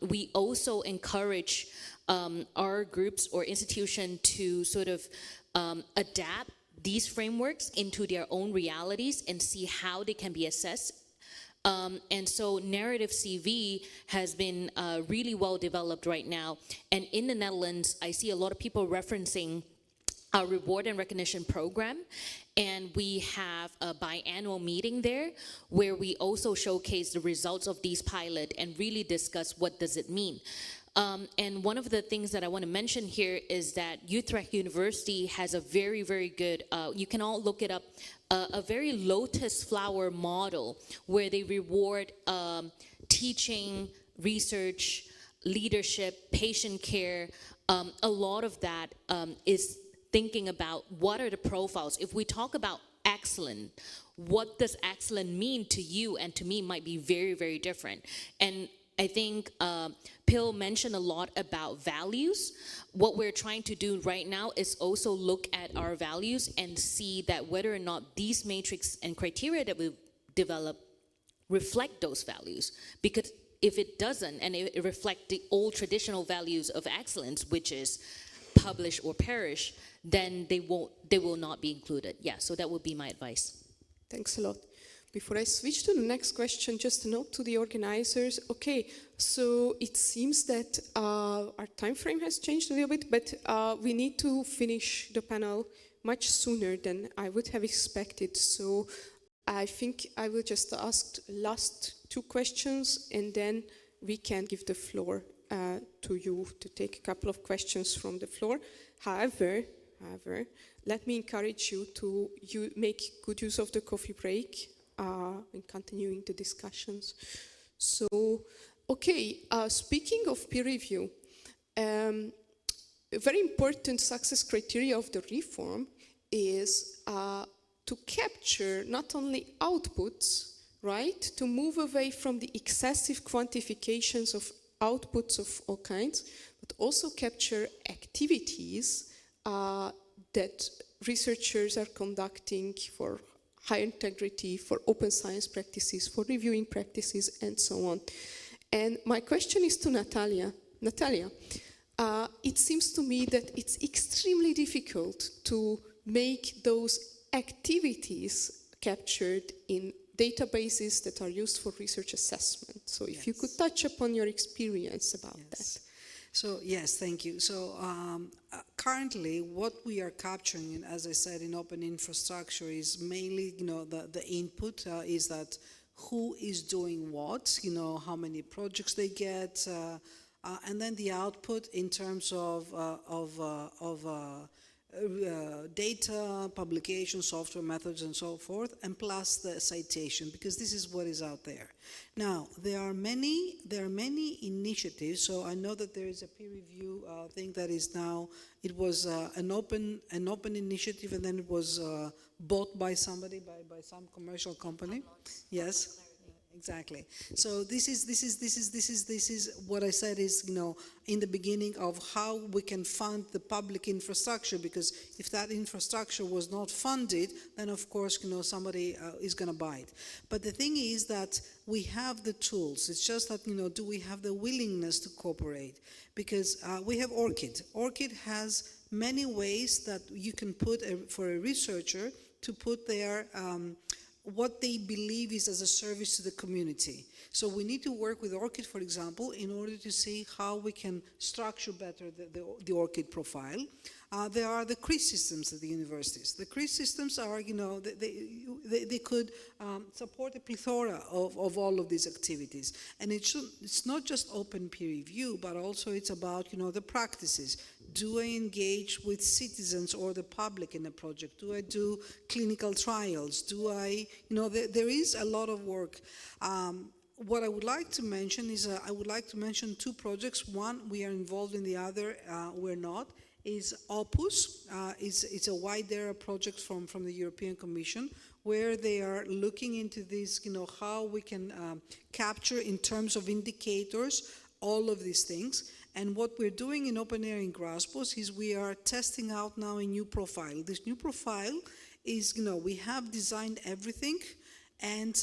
We also encourage our groups or institution to sort of adapt these frameworks into their own realities and see how they can be assessed. And so narrative CV has been really well developed right now. And in the Netherlands, I see a lot of people referencing our reward and recognition program. And we have a biannual meeting there where we also showcase the results of these pilot and really discuss what does it mean. And one of the things that I want to mention here is that Utrecht University has a very, very good, you can all look it up, a very lotus flower model where they reward teaching, research, leadership, patient care. A lot of that is thinking about what are the profiles. If we talk about excellent, what does excellent mean to you and to me might be very, very different. And I think Pil mentioned a lot about values. What we're trying to do right now is also look at our values and see that whether or not these matrix and criteria that we've developed reflect those values. Because if it doesn't, and it reflects the old traditional values of excellence, which is publish or perish, then they will not be included. Yeah, so that would be my advice. Thanks a lot. Before I switch to the next question, just a note to the organizers. Okay, so it seems that our time frame has changed a little bit, but we need to finish the panel much sooner than I would have expected. So I think I will just ask last two questions, and then we can give the floor to you to take a couple of questions from the floor. However, let me encourage you to make good use of the coffee break in continuing the discussions. So, okay, speaking of peer review, a very important success criteria of the reform is to capture not only outputs, right, to move away from the excessive quantifications of outputs of all kinds, but also capture activities that researchers are conducting for high integrity, for open science practices, for reviewing practices, and so on. And my question is to Natalia. Natalia, it it seems to me that it's extremely difficult to make those activities captured in databases that are used for research assessment. So if you could touch upon your experience about that. So yes, thank you. So currently, what we are capturing, as I said, in open infrastructure is mainly, the input is that who is doing what, how many projects they get, and then the output in terms of data, publication, software methods, and so forth, and plus the citation, because this is what is out there. Now, there are many initiatives. So I know that there is a peer review thing that is now. It was an open initiative, and then it was bought by somebody, by some commercial company. Yes. Exactly. So this is what I said is, in the beginning of how we can fund the public infrastructure, because if that infrastructure was not funded, then of course, somebody is going to buy it. But the thing is that we have the tools. It's just that, do we have the willingness to cooperate? Because we have ORCID. ORCID has many ways that you can put for a researcher to put their what they believe is as a service to the community. So we need to work with ORCID, for example, in order to see how we can structure better the ORCID profile. There are the CRIS systems at the universities. The CRIS systems are, they could support a plethora of all of these activities. And it's not just open peer review, but also it's about, the practices. Do I engage with citizens or the public in a project? Do I do clinical trials? Do I, there is a lot of work. What I would like to mention is, I would like to mention two projects. One, we are involved in, the other, we're not, is Opus. It's a wide area project from the European Commission, where they are looking into this, how we can capture in terms of indicators all of these things. And what we're doing in Open Air in Graspos is we are testing out now a new profile. This new profile is, we have designed everything, and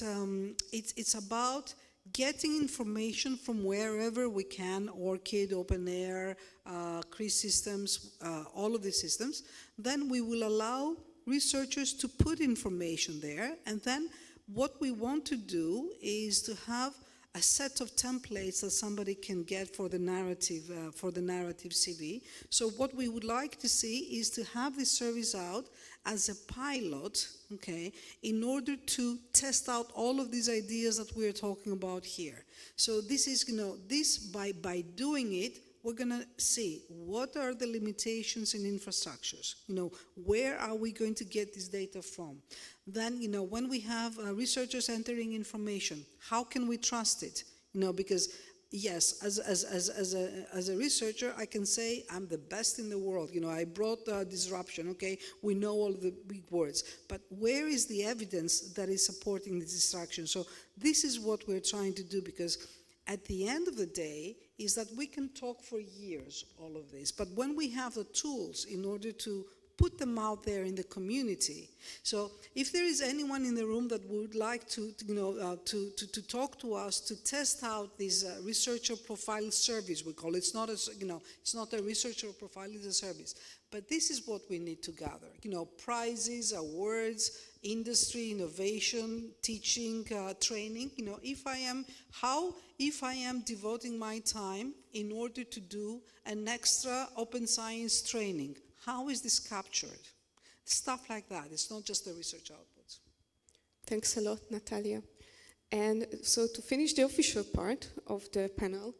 it's about getting information from wherever we can, ORCID, Open Air, CRIS systems, all of these systems. Then we will allow researchers to put information there, and then what we want to do is to have a set of templates that somebody can get for the narrative CV. So what we would like to see is to have this service out as a pilot, okay, in order to test out all of these ideas that we're talking about here. So this is, by doing it, we're going to see what are the limitations in infrastructures. Where are we going to get this data from? Then, when we have researchers entering information, how can we trust it? Because yes, as a researcher, I can say I'm the best in the world. I brought disruption. Okay, we know all the big words, but where is the evidence that is supporting the disruption? So this is what we're trying to do, because at the end of the day, is that we can talk for years, all of this, but when we have the tools in order to put them out there in the community. So if there is anyone in the room that would like to talk to us to test out this researcher profile service, we call it. It's not a researcher profile, it's a service. But this is what we need to gather. Prizes, awards, industry, innovation, teaching, training. If I am devoting my time in order to do an extra open science training, how is this captured? Stuff like that. It's not just the research outputs. Thanks a lot, Natalia. And so to finish the official part of the panel,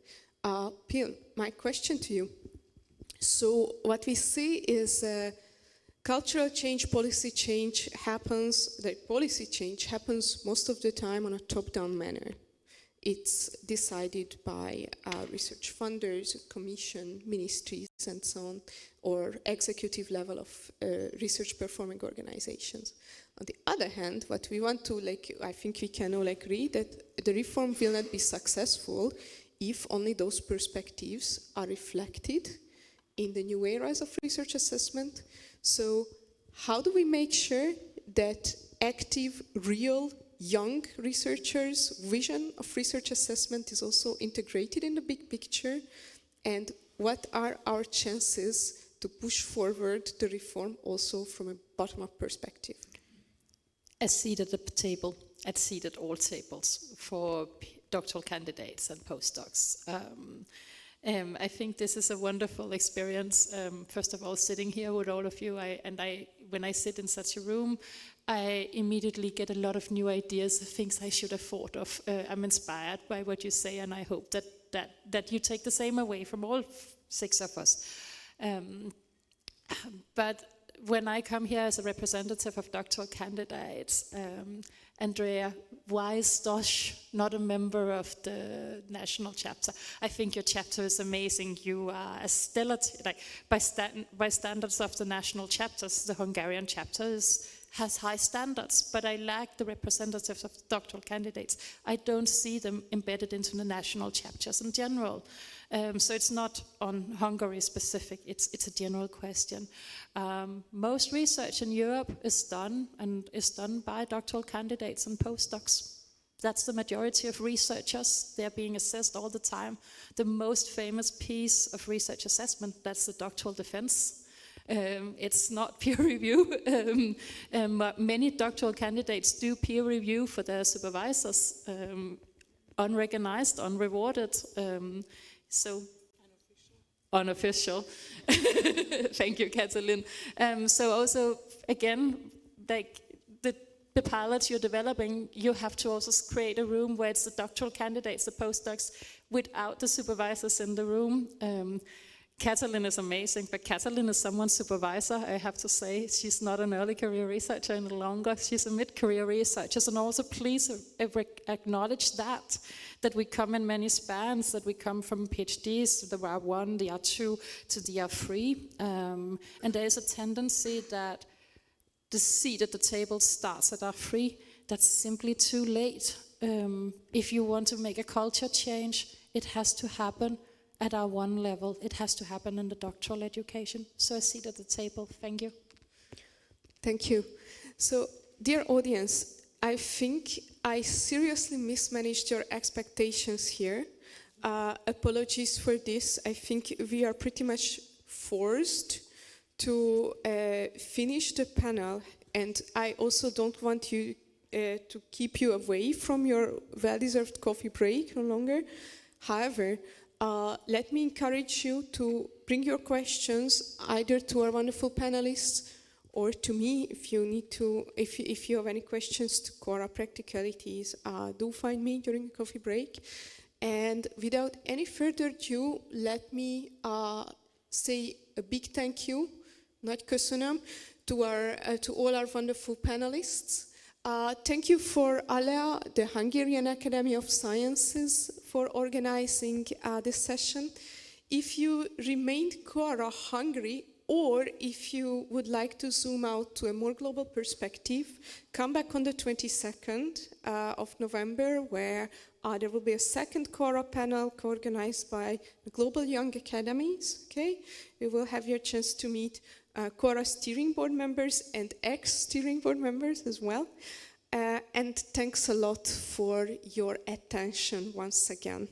Pil, my question to you. So what we see is cultural change, policy change happens, the policy change happens most of the time on a top-down manner. It's decided by research funders, commission, ministries, and so on, or executive level of research performing organizations. On the other hand, what we want to, I think we can all agree that the reform will not be successful if only those perspectives are reflected in the new eras of research assessment. So how do we make sure that active, real, young researchers' vision of research assessment is also integrated in the big picture? And what are our chances to push forward the reform also from a bottom-up perspective? A seat at the table, a seat at all tables for doctoral candidates and postdocs. I think this is a wonderful experience. First of all, sitting here with all of you, when I sit in such a room, I immediately get a lot of new ideas, things I should have thought of. I'm inspired by what you say, and I hope that you take the same away from all 6 of us. But when I come here as a representative of doctoral candidates, Andrea, why is Stosh not a member of the national chapter? I think your chapter is amazing. You are a stellar, by standards of the national chapters, the Hungarian chapter has high standards, but I lack the representatives of doctoral candidates. I don't see them embedded into the national chapters in general. So it's not on Hungary specific, it's a general question. Most research in Europe is done by doctoral candidates and postdocs. That's the majority of researchers. They're being assessed all the time. The most famous piece of research assessment, that's the doctoral defense. It's not peer review. Many doctoral candidates do peer review for their supervisors, unrecognized, unrewarded. So unofficial. Thank you, Katalin. So also, again, like the pilots you're developing, you have to also create a room where it's the doctoral candidates, the postdocs, without the supervisors in the room. Katalin is amazing, but Katalin is someone's supervisor, I have to say. She's not an early career researcher any longer. She's a mid-career researcher. And also please acknowledge that we come in many spans, that we come from PhDs, the R1, the R2 to the R3. And there is a tendency that the seat at the table starts at R3. That's simply too late. If you want to make a culture change, it has to happen at our one level. It has to happen in the doctoral education. So a seat at the table. Thank you. Thank you. So, dear audience, I think I seriously mismanaged your expectations here. Apologies for this. I think we are pretty much forced to finish the panel, and I also don't want you to keep you away from your well-deserved coffee break no longer. However, let me encourage you to bring your questions either to our wonderful panelists or to me if you need to. If you have any questions to Cora practicalities, do find me during the coffee break. And without any further ado, let me say a big thank you, nagy köszönöm, to all our wonderful panelists. Thank you for ALEA, the Hungarian Academy of Sciences, for organizing this session. If you remained Cora Hungary, or if you would like to zoom out to a more global perspective, come back on the 22nd of November, where there will be a second Cora panel co-organized by the Global Young Academies. Okay, you will have your chance to meet Cora steering board members and ex-steering board members as well. And thanks a lot for your attention once again.